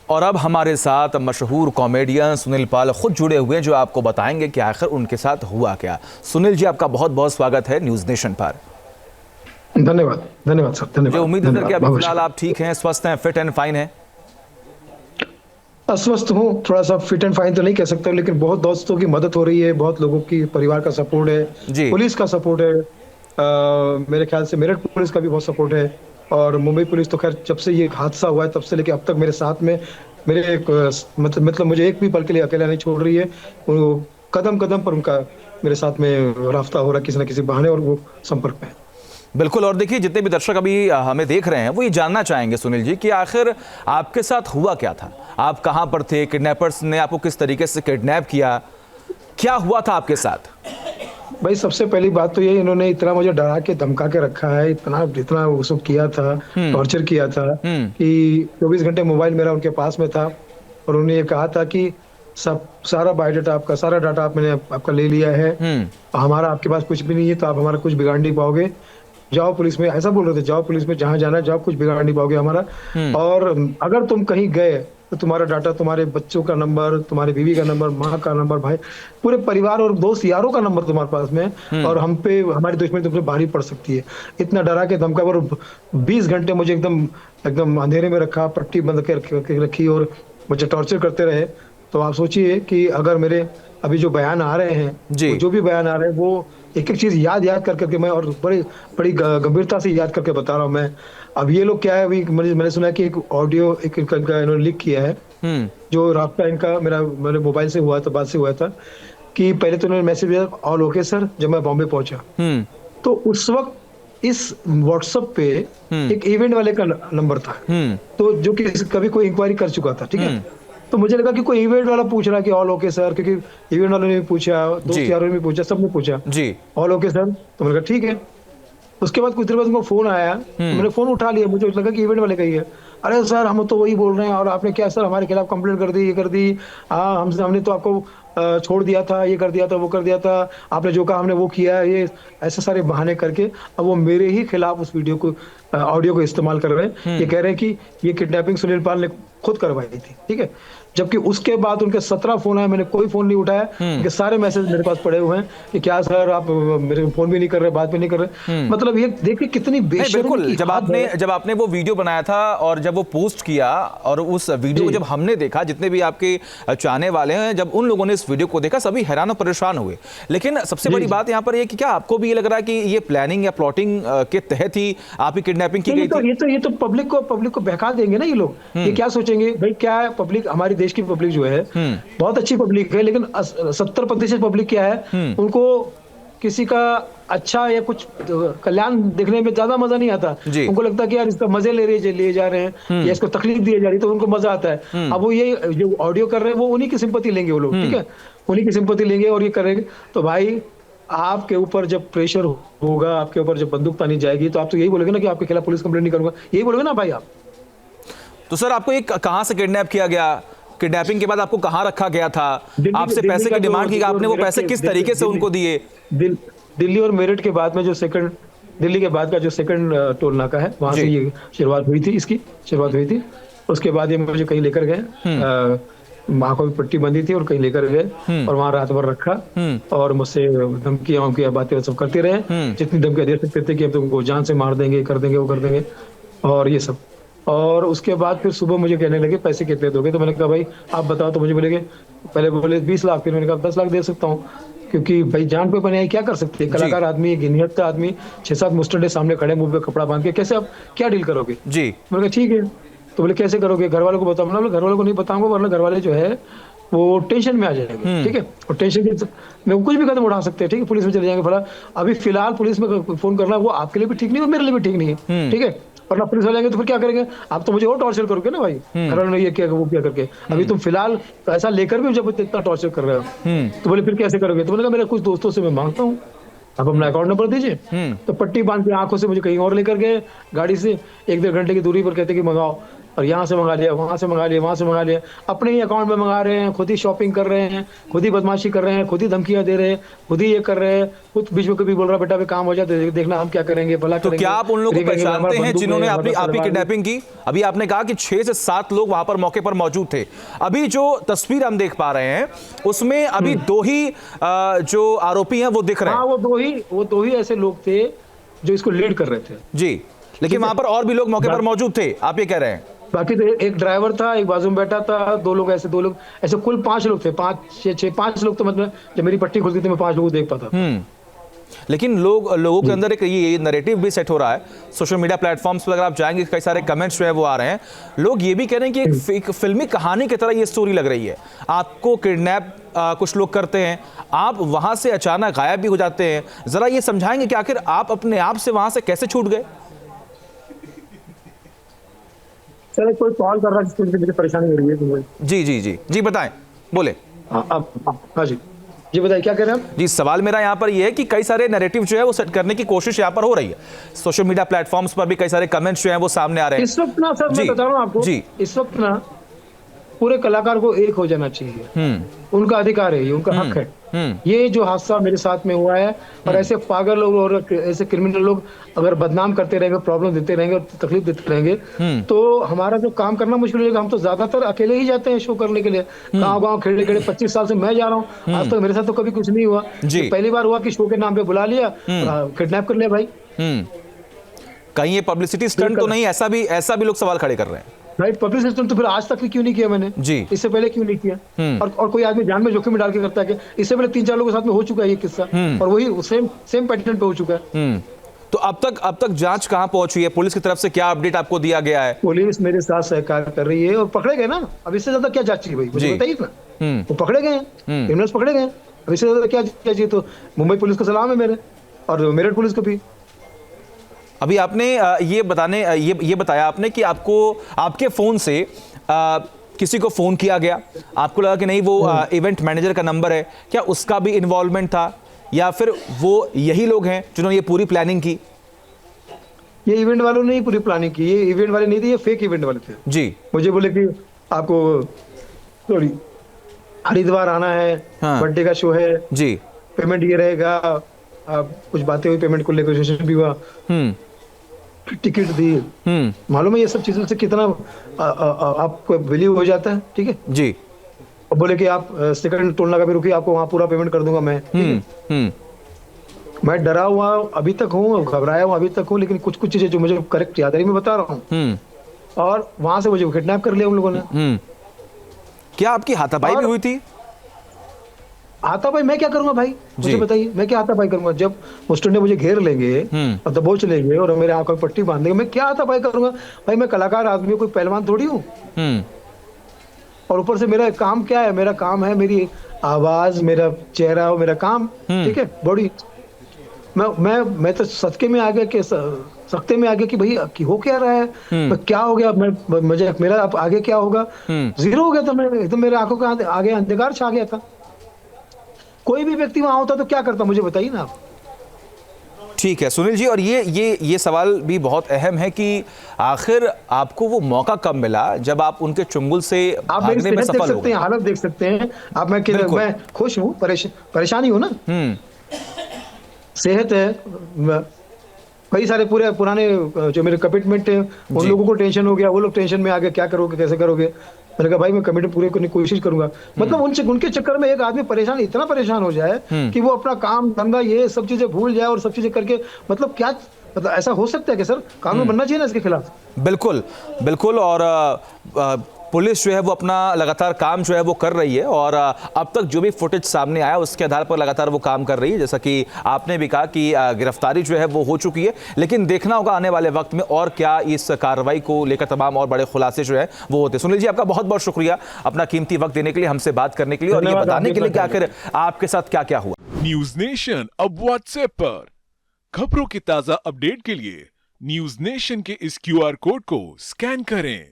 और अब हमारे साथ मशहूर कॉमेडियन सुनील पाल खुद जुड़े हुए हैं, जो आपको बताएंगे कि आखिर उनके साथ हुआ क्या। सुनील जी, आपका बहुत बहुत स्वागत है न्यूज़ नेशन पर। धन्यवाद धन्यवाद सर, धन्यवाद। उम्मीद है सर कि अभी फिलहाल आप ठीक हैं, स्वस्थ हैं, फिट एंड फाइन हैं। अस्वस्थ हूँ, थोड़ा सा फिट एंड फाइन तो नहीं कह सकता, लेकिन बहुत दोस्तों की मदद हो रही है, बहुत लोगों की परिवार का सपोर्ट है, जी। पुलिस का सपोर्ट है। मेरे ख्याल से मेरठ पुलिस का भी बहुत सपोर्ट है, और मुंबई पुलिस तो खैर जब से ये हादसा हुआ है तब से लेके अब तक मेरे साथ में, मेरे मतलब मुझे एक भी पल के लिए अकेला नहीं छोड़ रही है। वो कदम कदम पर उनका मेरे साथ में रास्ता हो रहा है किसी न किसी बहाने, और वो संपर्क में है। बिल्कुल। और देखिए, जितने भी दर्शक अभी हमें देख रहे हैं वो ये जानना चाहेंगे सुनील जी कि आखिर आपके साथ हुआ क्या था, आप कहां पर थे, किडनैपर्स ने आपको किस तरीके से किडनैप किया, क्या हुआ था आपके साथ? भाई सबसे पहली बात तो ये, इन्होंने इतना मुझे डरा के धमका के रखा है, इतना इतना वो सब किया था, टॉर्चर किया था कि 24 घंटे मोबाइल मेरा उनके पास में था, और उन्होंने ये कहा था कि सब सारा बायोडाटा आपका, सारा डाटा मैंने आपका ले लिया है, हमारा आपके पास कुछ भी नहीं है, तो आप हमारा कुछ बिगाड़ नहीं पाओगे, जाओ पुलिस में, ऐसा बोल रहे थे, जाओ पुलिस में, जहां जाना है जाओ, कुछ बिगाड़ नहीं पाओगे हमारा। और अगर तुम कहीं गए तो तुम्हारा डाटा, तुम्हारे बच्चों का नंबर, तुम्हारी बीवी का नंबर, माँ का नंबर, भाई पूरे परिवार और दोस्त यारों का नंबर तुम्हारे पास में है, और हम पे हमारी दुश्मनी तुमसे भारी पड़ सकती है। इतना डरा के धमका, और 20 घंटे मुझे एकदम एकदम अंधेरे में रखा, पट्टी बंद करके रखी, और मुझे टॉर्चर करते रहे। तो आप सोचिए कि अगर मेरे अभी जो बयान आ रहे हैं, जो भी बयान आ रहे हैं, वो एक एक चीज याद याद कर करके मैं, और बड़ी गंभीरता से याद करके बता रहा हूँ मैं। अब ये लोग क्या है, अभी मैंने सुना कि एक ऑडियो इनका इन्होंने लीक किया है, जो रास्ता इनका मेरे मोबाइल से हुआ था, बात से हुआ था, कि पहले तो उन्होंने मैसेज दिया ऑल ओके सर, जब मैं बॉम्बे पहुंचा, तो उस वक्त इस व्हाट्सएप पे एक इवेंट वाले का नंबर था, तो जो कि कभी कोई इंक्वायरी कर चुका था, ठीक है। तो मुझे लगा कि कोई इवेंट वाला पूछ रहा कि ऑल ओके सर, क्योंकि इवेंट वाले ने भी पूछा, दोस्त यारों ने भी पूछा, सबने पूछा जी ऑल ओके सर, तो मैंने कहा ठीक है। उसके बाद कुछ देर बाद उनको फोन आया, तो मैंने फोन उठा लिया, मुझे लगा कि इवेंट वाले का ही है। अरे सर हम तो वही बोल रहे हैं, और आपने क्या सर हमारे खिलाफ कंप्लेंट कर दी, ये कर दी, हाँ हमने तो आपको छोड़ दिया था, ये कर दिया था, वो कर दिया था, आपने जो कहा हमने वो किया, ये ऐसे सारे बहाने करके अब वो मेरे ही खिलाफ उस वीडियो को, ऑडियो को इस्तेमाल कर रहे हैं। ये कह रहे हैं कि ये किडनैपिंग सुनील पाल ने खुद करवाई थी, ठीक है। जबकि उसके बाद उनके 17 फोन आए, मैंने कोई फोन नहीं उठाया, उनके सारे मैसेज मेरे पास पड़े हुए हैं कि क्या सर आप मेरे फोन भी नहीं कर रहे, बात भी नहीं कर रहे। मतलब ये देखिए कितनी बिल्कुल। जब आपने वो वीडियो बनाया था और जब वो पोस्ट किया, और उस वीडियो को जब हमने देखा, जितने भी आपके चाहने वाले हैं, जब उन लोगों ने इस वीडियो को देखा, सभी हैरान और परेशान हुए। लेकिन सबसे बड़ी बात यहाँ पर ये कि क्या आपको भी ये लग रहा है कि ये प्लानिंग या प्लॉटिंग के तहत ही आपकी किडनैपिंग की गई थी? ये तो पब्लिक को बहका देंगे ना ये लोग। ये क्या सोचेंगे भाई, क्या है पब्लिक, हमारी देश की पब्लिक जो है बहुत अच्छी पब्लिक है, लेकिन 70% पब्लिक क्या है, उनको किसी का अच्छा या कुछ कल्याण देखने में ज्यादा मजा नहीं आता। उनको लगता है कि यार इसका मजे लिए जा रहे हैं, या इसको तकलीफ दी जा रही है, तो उनको मजा आता है। अब वो ये जो ऑडियो कर रहे हैं, वो उन्हीं की सिंपैथी लेंगे वो लोग, ठीक है, उन्हीं की सिंपैथी लेंगे और ये करेंगे। तो भाई आपके ऊपर जब प्रेशर होगा, आपके ऊपर जब बंदूक तानी जाएगी, तो आप तो यही बोलोगे ना कि आपके खिलाफ पुलिस कंप्लेंट नहीं करूंगा, यही बोलोगे ना भाई आप। तो सर आपको एक कहां से किडनैप किया गया, किडनैपिंग के बाद आपको कहां रखा गया था, आपसे पैसे की डिमांड की, आपने वो पैसे किस तरीके से उनको दिए? दिल्ली और मेरठ के बाद में जो सेकंड, दिल्ली के बाद का जो सेकंड टोल नाका है, वहां से ये शुरुआत हुई थी, इसकी शुरुआत हुई थी। उसके बाद ये मुझे कहीं लेकर गए, आंखों में पट्टी बंधी थी, और कहीं लेकर गए और वहां रात भर रखा, और मुझसे धमकियां बातें सब करते रहे, जितनी धमकियां दे सकते थे कि अब तुमको जान से मार देंगे, कर देंगे, वो कर देंगे, और ये सब। और उसके बाद फिर सुबह मुझे कहने लगे पैसे कितने दोगे, तो मैंने कहा भाई आप बताओ। तो मुझे बोलेगे, पहले बोले 20 लाख, फिर मैंने कहा 10 लाख दे सकता हूँ, क्योंकि भाई जान पे बने क्या कर सकते हैं, कलाकार आदमी, गिनियत का आदमी, 6-7 मुस्टंडे सामने खड़े, मुंह पे कपड़ा बांध के, कैसे आप क्या डील करोगे जी। मैंने कहा ठीक है। तो बोले कैसे करोगे, घर वालों को बताओ। मैंने घर वालों को नहीं बताऊंगा, वरना घर वाले जो है वो टेंशन में आ जाएंगे, ठीक है, और टेंशन में कुछ भी कदम उठा सकते हैं, ठीक है, पुलिस में चले जाएंगे। फला अभी फिलहाल पुलिस में फोन करना वो आपके लिए भी ठीक नहीं और मेरे लिए भी ठीक नहीं है, ठीक है, वरना पुलिस वाले आएंगे तो फिर क्या करेंगे, आप तो मुझे और टॉर्चर करोगे ना भाई, घर वालों ने ये किया वो क्या करके। अभी तुम फिलहाल पैसा लेकर भी जब इतना टॉर्चर कर रहे हो, तो बोले फिर कैसे करोगे। तो मैंने कहा मेरे कुछ दोस्तों से मैं मांगता हूँ, आप अपना अकाउंट नंबर दीजिए। तो पट्टी बांध के आंखों से मुझे कहीं और लेकर गए गाड़ी से, 1-1.5 घंटे की दूरी पर, कहते कि मंगाओ और यहाँ से मंगा लिया, वहां से मंगा लिया, वहां से मंगा लिया, अपने ही अकाउंट में मंगा रहे हैं, खुद ही शॉपिंग कर रहे हैं, खुद ही बदमाशी कर रहे हैं, खुद ही धमकियां दे रहे हैं, खुद ही ये कर रहे हैं, खुद बीच में कभी बोल रहा बेटा भी काम हो जाए तो देखना हम क्या करेंगे, भला तो करेंगे। क्या आप उन लोगों को करेंगे, हमारे पहचानते हैं बंदूक जिन्होंने है, आपकी हमारे आपकी तलवार है। किडनैपिंग की? अभी आपने कहा कि 6 से 7 लोग वहां पर मौके पर मौजूद थे। अभी जो तस्वीर हम देख पा रहे हैं उसमें अभी 2 ही जो आरोपी हैं वो दिख रहे हाँ, हैं। वो दो ही ऐसे लोग थे जो इसको लीड कर रहे थे। जी, लेकिन वहां पर और भी लोग मौके पर मौजूद थे, आप ये कह रहे हैं? बाकी तो एक ड्राइवर था, एक बाजू में बैठा था, दो लोग ऐसे कुल 5 लोग थे, 5 लोग। तो मतलब जब मेरी पट्टी खुलती थी मैं 5 लोगों को देख पाता था। लेकिन लोगों के अंदर एक ये नैरेटिव भी सेट हो रहा है सोशल मीडिया प्लेटफॉर्म्स पर। अगर आप जाएंगे कई सारे कमेंट्स जो है वो आ रहे हैं, लोग ये भी कह रहे हैं कि एक फिल्मी कहानी की तरह ये स्टोरी लग रही है। आपको किडनैप कुछ लोग करते हैं, आप वहां से अचानक गायब भी हो जाते हैं। जरा ये समझाएंगे कि आखिर आप अपने आप से वहां से कैसे छूट गए? सर कोई कॉल कर रहा है जिसकी वजह से मुझे परेशानी हो रही है तुम्हें। जी जी जी जी, बताएं, बोले। हाँ जी जी, बताइए क्या कह रहे हैं आप? जी, सवाल मेरा यहाँ पर ये है कि कई सारे नैरेटिव जो है वो सेट करने की कोशिश यहाँ पर हो रही है। सोशल मीडिया प्लेटफॉर्म्स पर भी कई सारे कमेंट्स जो हैं वो सामने आ रहे हैं। इस वक्त ना सर, मैं जी, बता रहा हूँ आपको, जी। इस वक्त ना पूरे कलाकार को एक हो जाना चाहिए। उनका अधिकार है, ये उनका हक है। ये जो हादसा मेरे साथ में हुआ है, और ऐसे पागल लोग और ऐसे क्रिमिनल लोग अगर बदनाम करते रहेंगे, प्रॉब्लम देते रहेंगे और तकलीफ देते रहेंगे, तो हमारा जो काम करना मुश्किल हो जाएगा। हम तो ज्यादातर अकेले ही जाते हैं शो करने के लिए, गाँव खेड़े खेड़े। 25 साल से मैं जा रहा हूँ, आज तक मेरे साथ तो कभी कुछ नहीं हुआ। जी। पहली बार हुआ कि शो के नाम पे बुला लिया, किडनैप कर लिया भाई। कहीं ये पब्लिसिटी स्टंट तो नहीं? ऐसा भी लोग सवाल खड़े कर रहे हैं। राइट, पब्लिक सिस्टम तो फिर आज तक भी क्यों नहीं किया मैंने? जी। इससे पहले क्यों नहीं किया? और कोई आदमी जान में जोखिम में डाल के करता है कि इससे पहले 3-4 लोगों के साथ में हो चुका है ये किस्सा, और वही सेम पैटर्न पे हो चुका है। तो अब तक जांच कहां पहुंची है? पुलिस की तरफ से क्या अपडेट आपको दिया गया है? पुलिस मेरे साथ सहकार कर रही है और पकड़े गए ना। अब इससे ज्यादा क्या जांच चाहिए भाई, मुझे बताइए ना। वो पकड़े गए, क्रिमिनल्स पकड़े गए, अब इससे ज्यादा क्या चाहिए? तो मुंबई पुलिस को सलाम है मेरे, और मेरठ पुलिस को भी। अभी आपने ये बताया आपने कि आपको आपके फोन से किसी को फोन किया गया, आपको लगा कि नहीं वो इवेंट मैनेजर का नंबर है, क्या उसका भी इन्वॉल्वमेंट था, या फिर वो यही लोग हैं जिन्होंने ये पूरी प्लानिंग की? ये इवेंट वालों ने ही पूरी प्लानिंग की। ये इवेंट वाले नहीं थे, ये फेक इवेंट वाले थे। जी। मुझे बोले कि आपको सॉरी हरिद्वार आना है, हाँ। बर्थडे का शो है जी। पेमेंट ये रहेगा। कुछ बातें हुई, पेमेंट को लेकर सेशन भी हुआ, टिकट दी। मालूम है ये सब चीजों से कितना आपको बिलीव हो जाता है। ठीक है जी। और बोले कि आप सेकंड टोल नाका पे रुकिए, आपको वहां पूरा पेमेंट कर दूंगा मैं। ठीक है? मैं डरा हुआ अभी तक हूँ, घबराया हुआ अभी तक हूँ, लेकिन कुछ कुछ चीजें जो मुझे करेक्ट याद है मैं बता रहा हूँ। और वहां से मुझे किडनैप कर लिया उन लोगों ने। क्या आपकी हाथापाई भी हुई थी? हाथापाई मैं क्या करूंगा भाई, मुझे बताइए, मैं क्या हाथापाई करूंगा? जब मुस्टन ने मुझे घेर लेंगे और दबोच लेंगे और मेरे आंखों में पट्टी बांध देंगे, मैं क्या हाथापाई करूंगा भाई? मैं कलाकार आदमी, कोई पहलवान थोड़ी हूँ। और ऊपर से मेरा काम क्या है? मेरा काम है मेरी आवाज, मेरा चेहरा और मेरा काम। ठीक है, बॉडी। मैं तो सदके में आ गया कि सख्ते में आ गया कि भाई कि हो क्या रहा है, क्या हो गया, मुझे मेरा अब आगे क्या होगा? जीरो हो गया था मैं एकदम, मेरे आंखों के आगे अंधकार छा गया था। कोई भी व्यक्ति वहां होता तो क्या करता, मुझे बताइए ना आप। ठीक है सुनील जी, और ये सवाल भी बहुत अहम है कि आखिर आपको वो मौका कब मिला जब आप उनके चुंगल से भागने में सफल हो गए? हालत देख सकते हैं आप। मैं खुश हूँ, परेशानी हूँ ना। सेहत है, कई सारे पुराने जो मेरे कमिटमेंट है उन लोगों को टेंशन हो गया, वो लोग टेंशन में आ गए, क्या करोगे, कैसे करोगे? मैंने कहा भाई मैं कमिटमेंट पूरे करने की कोशिश करूंगा। मतलब उनके चक्कर में एक आदमी इतना परेशान हो जाए कि वो अपना काम धंधा ये सब चीजें भूल जाए और सब चीजें करके, मतलब क्या, मतलब ऐसा हो सकता है कि सर कानून बनना चाहिए ना इसके खिलाफ? बिल्कुल बिल्कुल। और पुलिस जो है वो अपना लगातार काम जो है वो कर रही है, और अब तक जो भी फुटेज सामने आया उसके आधार पर लगातार वो काम कर रही है। जैसा कि आपने भी कहा कि गिरफ्तारी जो है वो हो चुकी है, लेकिन देखना होगा आने वाले वक्त में और क्या इस कार्रवाई को लेकर तमाम और बड़े खुलासे जो है वो होते। सुनील जी, आपका बहुत बहुत शुक्रिया अपना कीमती वक्त देने के लिए, हमसे बात करने के लिए, और ये बताने के लिए कि आखिर आपके साथ क्या क्या हुआ। न्यूज नेशन अब व्हाट्सएप पर खबरों की ताजा अपडेट के लिए न्यूज नेशन के इस QR कोड को स्कैन करें।